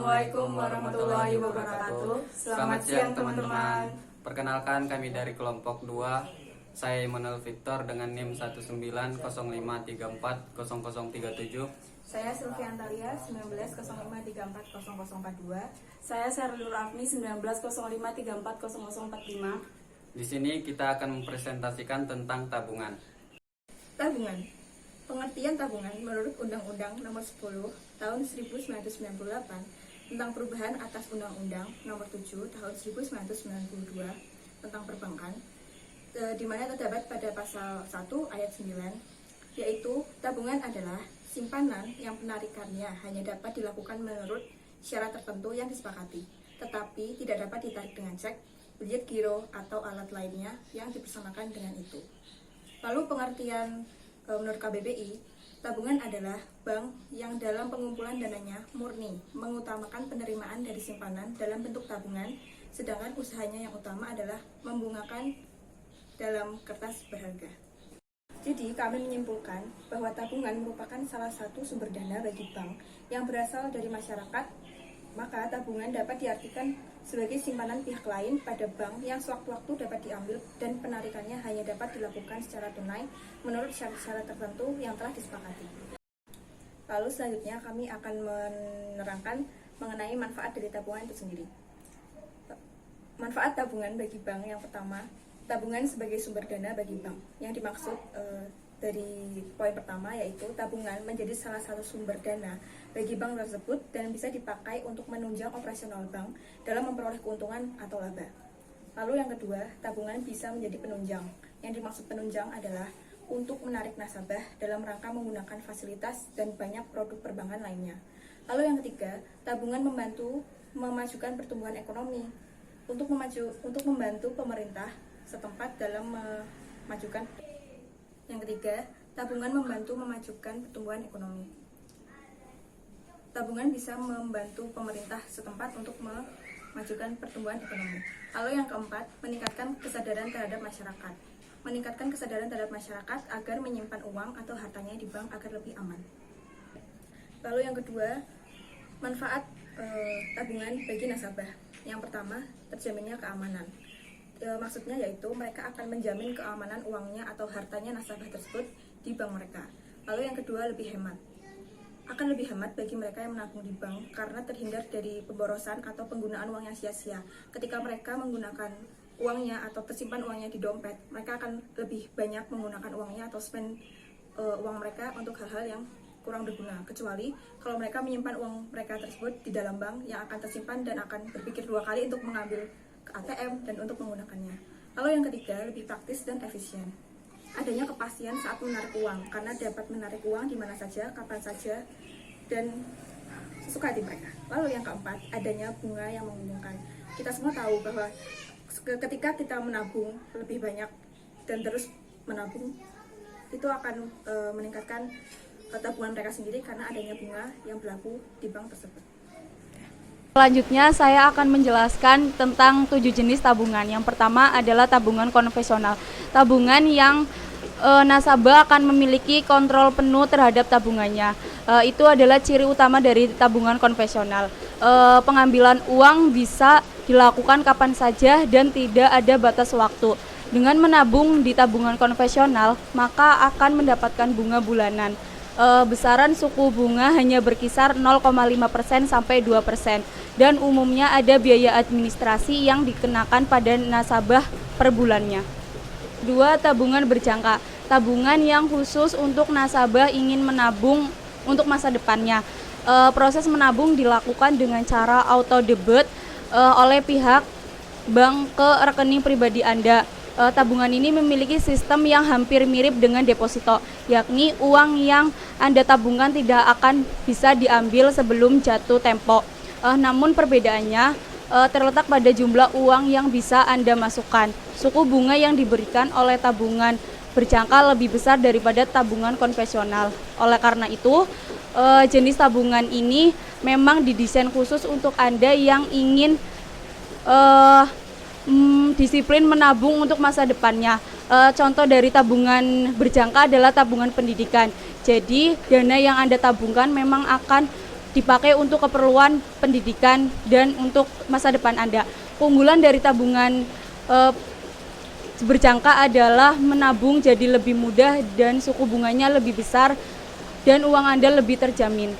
Assalamualaikum warahmatullahi wabarakatuh. Selamat siang teman-teman. Perkenalkan, kami dari kelompok 2. Saya Immanuel Victor dengan NIM 19053400037. Saya Sylvia Antalia 1905340042. Saya Sherlul Rafni 1905340045. Di sini kita akan mempresentasikan tentang tabungan. Tabungan. Pengertian tabungan menurut Undang-Undang Nomor 10 Tahun 1998 tentang perubahan atas Undang-Undang Nomor 7 Tahun 1992 tentang perbankan, di mana terdapat pada pasal 1 ayat 9, yaitu tabungan adalah simpanan yang penarikannya hanya dapat dilakukan menurut syarat tertentu yang disepakati, tetapi tidak dapat ditarik dengan cek, biljet giro, atau alat lainnya yang dipersamakan dengan itu. Lalu pengertian menurut KBBI, tabungan adalah bank yang dalam pengumpulan dananya murni mengutamakan penerimaan dari simpanan dalam bentuk tabungan, sedangkan usahanya yang utama adalah membungakan dalam kertas berharga. Jadi kami menyimpulkan bahwa tabungan merupakan salah satu sumber dana bagi bank yang berasal dari masyarakat, maka tabungan dapat diartikan sebagai simpanan pihak lain pada bank yang sewaktu-waktu dapat diambil dan penarikannya hanya dapat dilakukan secara tunai menurut syarat-syarat tertentu yang telah disepakati. Lalu selanjutnya kami akan menerangkan mengenai manfaat dari tabungan itu sendiri. Manfaat tabungan bagi bank yang pertama, tabungan sebagai sumber dana bagi bank. Yang dimaksud dari poin pertama yaitu tabungan menjadi salah satu sumber dana bagi bank tersebut dan bisa dipakai untuk menunjang operasional bank dalam memperoleh keuntungan atau laba. Lalu yang kedua, tabungan bisa menjadi penunjang. Yang dimaksud penunjang adalah untuk menarik nasabah dalam rangka menggunakan fasilitas dan banyak produk perbankan lainnya. Lalu yang ketiga, tabungan membantu memajukan pertumbuhan ekonomi untuk membantu pemerintah setempat dalam memajukan. Yang ketiga, tabungan membantu memajukan pertumbuhan ekonomi. Tabungan bisa membantu pemerintah setempat untuk memajukan pertumbuhan ekonomi. Lalu yang keempat, meningkatkan kesadaran terhadap masyarakat. Meningkatkan kesadaran terhadap masyarakat agar menyimpan uang atau hartanya di bank agar lebih aman. Lalu yang kedua, manfaat tabungan bagi nasabah. Yang pertama, terjaminnya keamanan. Maksudnya yaitu mereka akan menjamin keamanan uangnya atau hartanya nasabah tersebut di bank mereka. Lalu yang kedua, lebih hemat. Akan lebih hemat bagi mereka yang menabung di bank karena terhindar dari pemborosan atau penggunaan uang yang sia-sia. Ketika mereka menggunakan uangnya atau tersimpan uangnya di dompet, mereka akan lebih banyak menggunakan uangnya atau spend uang mereka untuk hal-hal yang kurang berguna, kecuali kalau mereka menyimpan uang mereka tersebut di dalam bank yang akan tersimpan dan akan berpikir dua kali untuk mengambil ke ATM dan untuk menggunakannya. Lalu yang ketiga, lebih praktis dan efisien. Adanya kepastian saat menarik uang, karena dapat menarik uang di mana saja, kapan saja, dan sesuka hati mereka. Lalu yang keempat, adanya bunga yang menguntungkan. Kita semua tahu bahwa ketika kita menabung lebih banyak dan terus menabung, itu akan meningkatkan tabungan mereka sendiri karena adanya bunga yang berlaku di bank tersebut. Selanjutnya saya akan menjelaskan tentang 7 jenis tabungan. Yang pertama adalah tabungan konvensional. Tabungan yang nasabah akan memiliki kontrol penuh terhadap tabungannya. Itu adalah ciri utama dari tabungan konvensional. Pengambilan uang bisa dilakukan kapan saja dan tidak ada batas waktu. Dengan menabung di tabungan konvensional, maka akan mendapatkan bunga bulanan. Besaran suku bunga hanya berkisar 0,5% sampai 2%, dan umumnya ada biaya administrasi yang dikenakan pada nasabah per bulannya. 2. Tabungan berjangka. Tabungan yang khusus untuk nasabah ingin menabung untuk masa depannya. Proses menabung dilakukan dengan cara auto debit oleh pihak bank ke rekening pribadi Anda. Tabungan ini memiliki sistem yang hampir mirip dengan deposito, yakni uang yang Anda tabungkan tidak akan bisa diambil sebelum jatuh tempo. Namun perbedaannya terletak pada jumlah uang yang bisa Anda masukkan. Suku bunga yang diberikan oleh tabungan berjangka lebih besar daripada tabungan konvensional. Oleh karena itu, jenis tabungan ini memang didesain khusus untuk Anda yang ingin disiplin menabung untuk masa depannya. Contoh dari tabungan berjangka adalah tabungan pendidikan. Jadi dana yang Anda tabungkan memang akan dipakai untuk keperluan pendidikan dan untuk masa depan Anda. Keunggulan dari tabungan berjangka adalah menabung jadi lebih mudah dan suku bunganya lebih besar dan uang Anda lebih terjamin.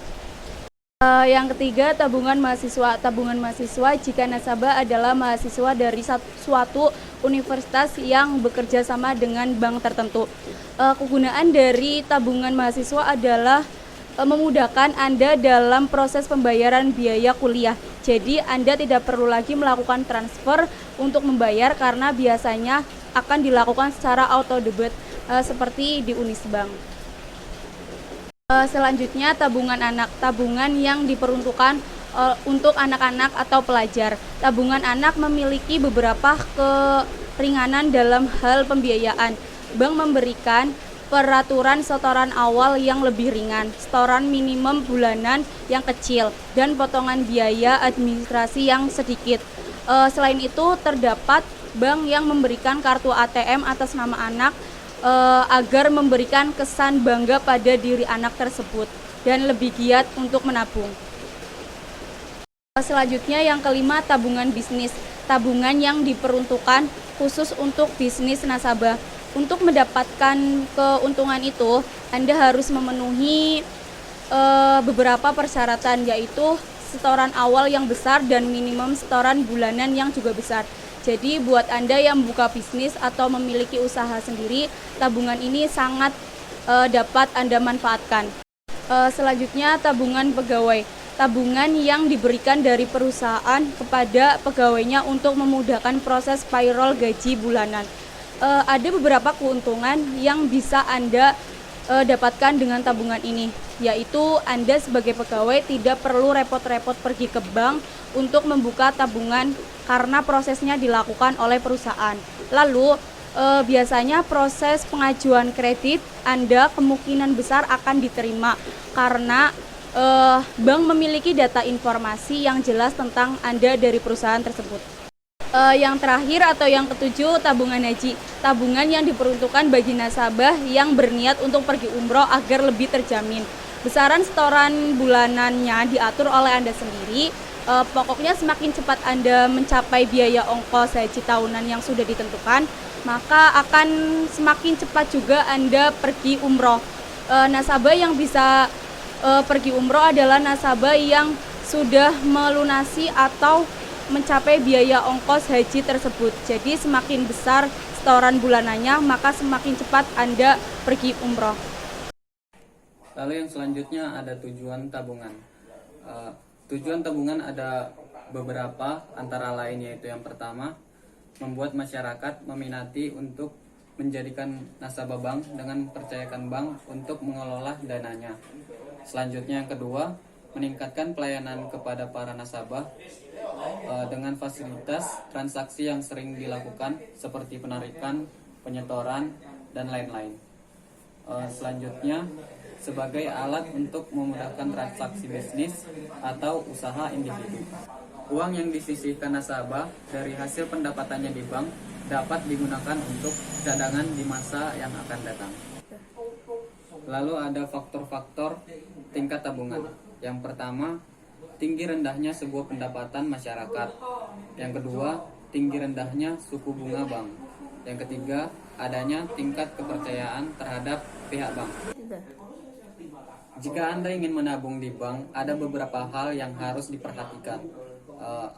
Yang ketiga, tabungan mahasiswa. Tabungan mahasiswa jika nasabah adalah mahasiswa dari suatu universitas yang bekerja sama dengan bank tertentu. Kegunaan dari tabungan mahasiswa adalah memudahkan Anda dalam proses pembayaran biaya kuliah. Jadi Anda tidak perlu lagi melakukan transfer untuk membayar karena biasanya akan dilakukan secara auto debit seperti di Unisbank. Selanjutnya, tabungan anak. Tabungan yang diperuntukkan untuk anak-anak atau pelajar. Tabungan anak memiliki beberapa keringanan dalam hal pembiayaan. Bank memberikan peraturan setoran awal yang lebih ringan, setoran minimum bulanan yang kecil, dan potongan biaya administrasi yang sedikit. Selain itu, terdapat bank yang memberikan kartu ATM atas nama anak agar memberikan kesan bangga pada diri anak tersebut dan lebih giat untuk menabung. Selanjutnya yang kelima, tabungan bisnis. Tabungan yang diperuntukkan khusus untuk bisnis nasabah. Untuk mendapatkan keuntungan itu, Anda harus memenuhi beberapa persyaratan, yaitu setoran awal yang besar dan minimum setoran bulanan yang juga besar. Jadi buat Anda yang buka bisnis atau memiliki usaha sendiri, tabungan ini sangat dapat Anda manfaatkan. Selanjutnya, tabungan pegawai. Tabungan yang diberikan dari perusahaan kepada pegawainya untuk memudahkan proses payroll gaji bulanan. Ada beberapa keuntungan yang bisa Anda dapatkan dengan tabungan ini, yaitu Anda sebagai pegawai tidak perlu repot-repot pergi ke bank untuk membuka tabungan karena prosesnya dilakukan oleh perusahaan. Lalu biasanya proses pengajuan kredit Anda kemungkinan besar akan diterima karena bank memiliki data informasi yang jelas tentang Anda dari perusahaan tersebut. Yang terakhir atau yang ketujuh, tabungan haji. Tabungan yang diperuntukkan bagi nasabah yang berniat untuk pergi umroh agar lebih terjamin. Besaran setoran bulanannya diatur oleh Anda sendiri. Pokoknya semakin cepat Anda mencapai biaya ongkos haji tahunan yang sudah ditentukan, maka akan semakin cepat juga Anda pergi umroh. Nasabah yang bisa pergi umroh adalah nasabah yang sudah melunasi atau mencapai biaya ongkos haji tersebut. Jadi semakin besar setoran bulanannya, maka semakin cepat Anda pergi umroh. Lalu yang selanjutnya ada tujuan tabungan. Tujuan tabungan ada beberapa, antara lain yaitu yang pertama, membuat masyarakat meminati untuk menjadikan nasabah bank dengan mempercayakan bank untuk mengelola dananya. Selanjutnya yang kedua, meningkatkan pelayanan kepada para nasabah dengan fasilitas transaksi yang sering dilakukan seperti penarikan, penyetoran, dan lain-lain. Selanjutnya, sebagai alat untuk memudahkan transaksi bisnis atau usaha individu. Uang yang disisihkan nasabah dari hasil pendapatannya di bank dapat digunakan untuk cadangan di masa yang akan datang. Lalu ada faktor-faktor tingkat tabungan. Yang pertama, tinggi rendahnya sebuah pendapatan masyarakat. Yang kedua, tinggi rendahnya suku bunga bank. Yang ketiga, adanya tingkat kepercayaan terhadap pihak bank. Jika Anda ingin menabung di bank, ada beberapa hal yang harus diperhatikan.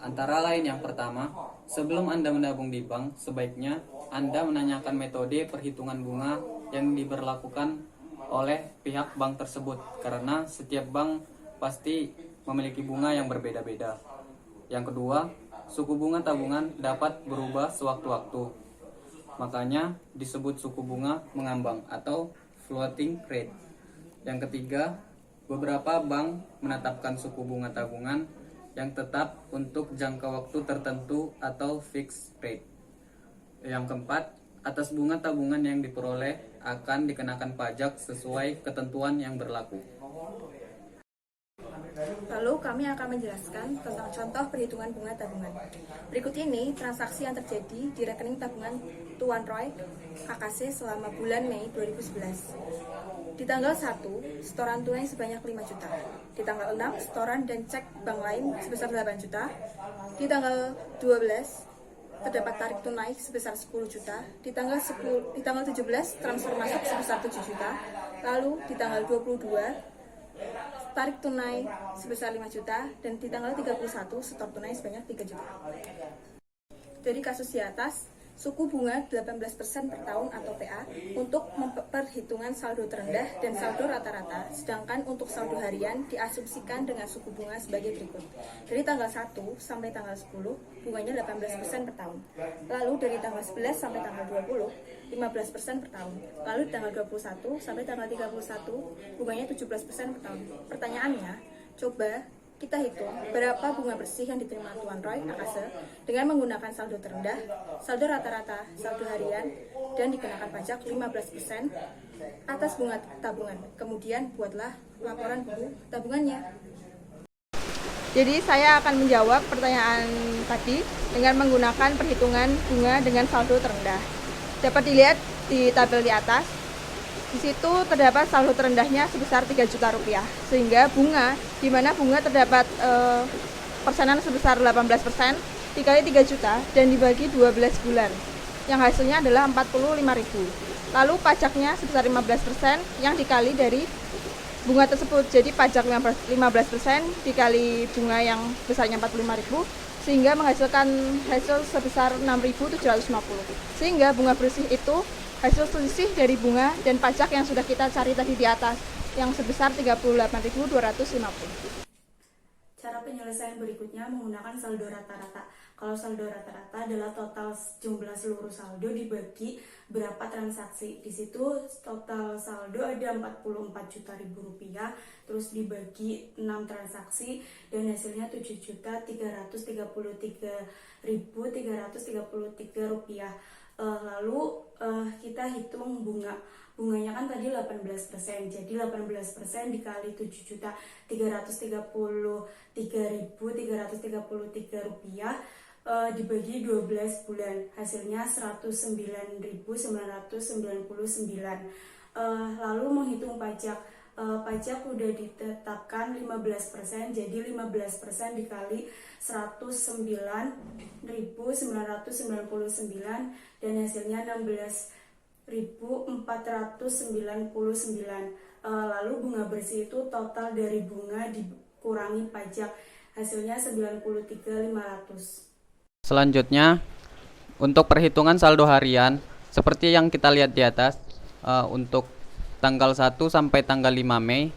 Antara lain yang pertama, sebelum Anda menabung di bank, sebaiknya Anda menanyakan metode perhitungan bunga yang diberlakukan oleh pihak bank tersebut, karena setiap bank pasti memiliki bunga yang berbeda-beda. Yang kedua, suku bunga tabungan dapat berubah sewaktu-waktu. Makanya disebut suku bunga mengambang atau floating rate. Yang ketiga, beberapa bank menetapkan suku bunga tabungan yang tetap untuk jangka waktu tertentu atau fixed rate. Yang keempat, atas bunga tabungan yang diperoleh akan dikenakan pajak sesuai ketentuan yang berlaku. Lalu kami akan menjelaskan tentang contoh perhitungan bunga tabungan. Berikut ini transaksi yang terjadi di rekening tabungan Tuan Roy AKC selama bulan Mei 2011. Di tanggal 1, setoran tunai sebanyak 5 juta. Di tanggal 6, setoran dan cek bank lain sebesar 8 juta. Di tanggal 12, terdapat tarik tunai sebesar 10 juta. Di tanggal 17, transfer masuk sebesar 7 juta. Lalu di tanggal 22, tarik tunai sebesar 5 juta, dan di tanggal 31 setor tunai sebanyak 3 juta. Dari kasus di atas, suku bunga 18% per tahun atau PA untuk perhitungan saldo terendah dan saldo rata-rata, sedangkan untuk saldo harian diasumsikan dengan suku bunga sebagai berikut. Dari tanggal 1 sampai tanggal 10, bunganya 18% per tahun. Lalu dari tanggal 11 sampai tanggal 20, 15% per tahun. Lalu di tanggal 21 sampai tanggal 31, bunganya 17% per tahun. Pertanyaannya, coba kita hitung berapa bunga bersih yang diterima Tuan Roy AKC dengan menggunakan saldo terendah, saldo rata-rata, saldo harian, dan dikenakan pajak 15% atas bunga tabungan. Kemudian buatlah laporan buku tabungannya. Jadi saya akan menjawab pertanyaan tadi dengan menggunakan perhitungan bunga dengan saldo terendah. Dapat dilihat di tabel di atas. Di situ terdapat saldo terendahnya sebesar 3 juta rupiah, sehingga bunga, di mana bunga terdapat persenan sebesar 18% dikali 3 juta dan dibagi 12 bulan, yang hasilnya adalah 45.000. Lalu pajaknya sebesar 15% yang dikali dari bunga tersebut. Jadi pajak 15% dikali bunga yang besarnya 45.000, sehingga menghasilkan hasil sebesar 6.750. Sehingga bunga bersih itu hasil selisih dari bunga dan pajak yang sudah kita cari tadi di atas, yang sebesar 38.250. Cara penyelesaian berikutnya menggunakan saldo rata-rata. Kalau saldo rata-rata adalah total jumlah seluruh saldo dibagi berapa transaksi. Di situ total saldo ada 44 juta rupiah, terus dibagi 6 transaksi dan hasilnya 7.333.333 rupiah. Lalu kita hitung bunganya kan tadi 18%, jadi 18% dikali 7.333.333 rupiah dibagi 12 bulan, hasilnya 109.999. Lalu menghitung pajak, pajak udah ditetapkan 15%, jadi 15% dikali 109.999 dan hasilnya 16.499. Lalu bunga bersih itu total dari bunga dikurangi pajak, hasilnya 93.500. Selanjutnya, untuk perhitungan saldo harian, seperti yang kita lihat di atas, untuk tanggal 1 sampai tanggal 5 Mei,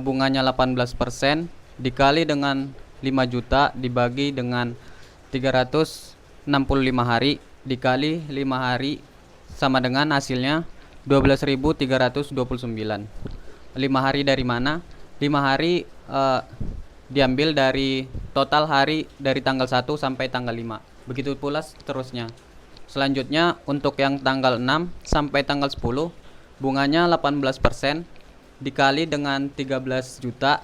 bunganya 18% dikali dengan 5 juta dibagi dengan 365 hari dikali 5 hari sama dengan hasilnya 12.329. 5 hari dari mana? 5 hari diambil dari total hari dari tanggal 1 sampai tanggal 5. Begitu pula seterusnya. Selanjutnya untuk yang tanggal 6 sampai tanggal 10, bunganya 18% dikali dengan 13 juta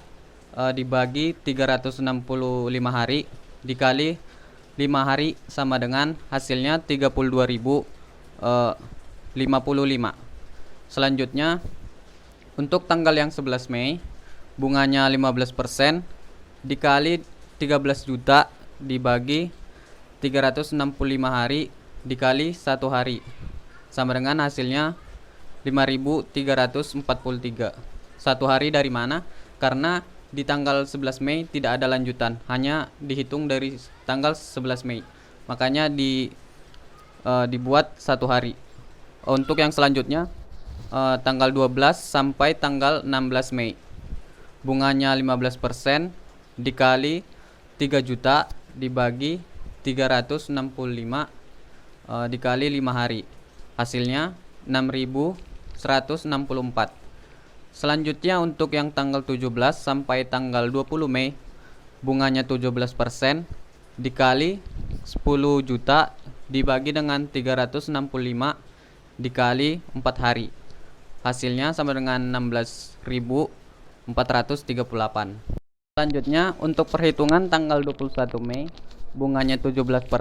dibagi 365 hari dikali 5 hari sama dengan hasilnya 32.055. Selanjutnya untuk tanggal yang 11 Mei, bunganya 15% dikali 13 juta dibagi 365 hari dikali 1 hari sama dengan hasilnya 5.343. 1 hari dari mana? Karena di tanggal 11 Mei tidak ada lanjutan, hanya dihitung dari tanggal 11 Mei. Makanya dibuat 1 hari. Untuk yang selanjutnya tanggal 12 sampai tanggal 16 Mei. Bunganya 15% dikali 3 juta dibagi 365 dikali 5 hari. Hasilnya 6.164. Selanjutnya untuk yang tanggal 17 sampai tanggal 20 Mei, bunganya 17% dikali 10 juta dibagi dengan 365 dikali 4 hari. Hasilnya sama dengan 16.438. Selanjutnya untuk perhitungan tanggal 21 Mei, bunganya 17%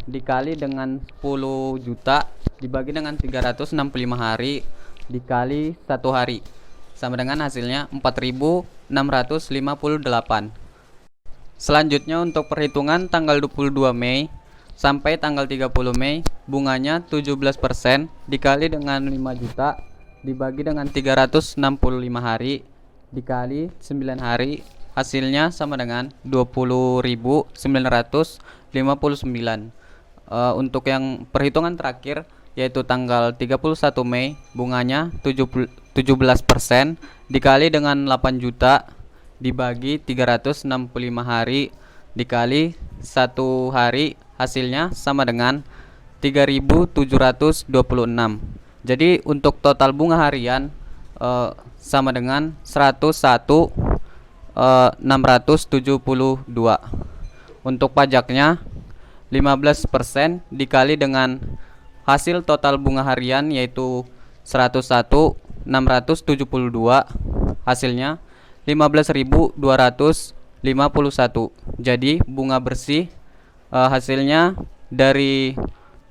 dikali dengan 10 juta dibagi dengan 365 hari dikali 1 hari sama dengan hasilnya 4.658. Selanjutnya untuk perhitungan tanggal 22 Mei sampai tanggal 30 Mei, bunganya 17% dikali dengan 5 juta dibagi dengan 365 hari dikali 9 hari, hasilnya sama dengan 20.959. Untuk yang perhitungan terakhir yaitu tanggal 31 Mei, bunganya 17% dikali dengan 8 juta dibagi 365 hari dikali 1 hari, hasilnya sama dengan 3.726. Jadi untuk total bunga harian sama dengan 101.672. Untuk pajaknya 15% dikali dengan hasil total bunga harian yaitu 101.672, hasilnya 15.251. Jadi bunga bersih hasilnya dari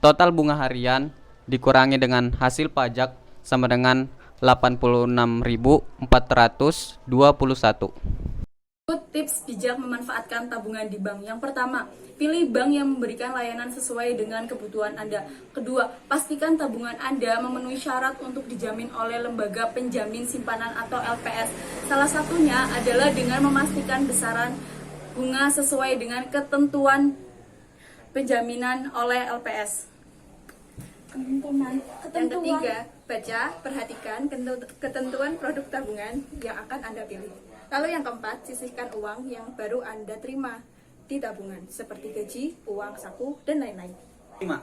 total bunga harian dikurangi dengan hasil pajak sama dengan 86.421. Tips bijak memanfaatkan tabungan di bank. Yang pertama, pilih bank yang memberikan layanan sesuai dengan kebutuhan Anda. Kedua, pastikan tabungan Anda memenuhi syarat untuk dijamin oleh lembaga penjamin simpanan atau LPS. Salah satunya adalah dengan memastikan besaran bunga sesuai dengan ketentuan penjaminan oleh LPS. Yang ketiga, baca, perhatikan ketentuan produk tabungan yang akan Anda pilih. Lalu yang keempat, sisihkan uang yang baru Anda terima di tabungan, seperti gaji, uang saku, dan lain-lain. 5.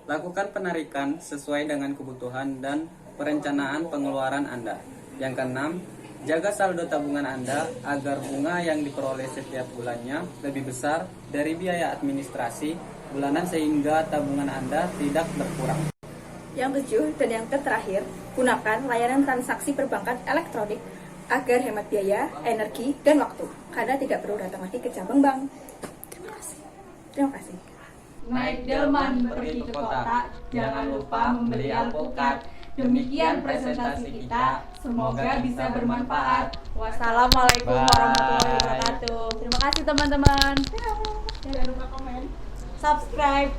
Lakukan penarikan sesuai dengan kebutuhan dan perencanaan pengeluaran Anda. Yang keenam, jaga saldo tabungan Anda agar bunga yang diperoleh setiap bulannya lebih besar dari biaya administrasi bulanan sehingga tabungan Anda tidak berkurang. Yang ketujuh dan yang terakhir, gunakan layanan transaksi perbankan elektronik agar hemat biaya, energi, dan waktu, karena tidak perlu datang lagi ke cabang bank. Terima kasih. Naik delman pergi ke kota, jangan lupa membeli alpukat. Demikian presentasi kita, semoga bisa bermanfaat. Wassalamualaikum warahmatullahi wabarakatuh. Terima kasih teman-teman. Jangan lupa komen, subscribe.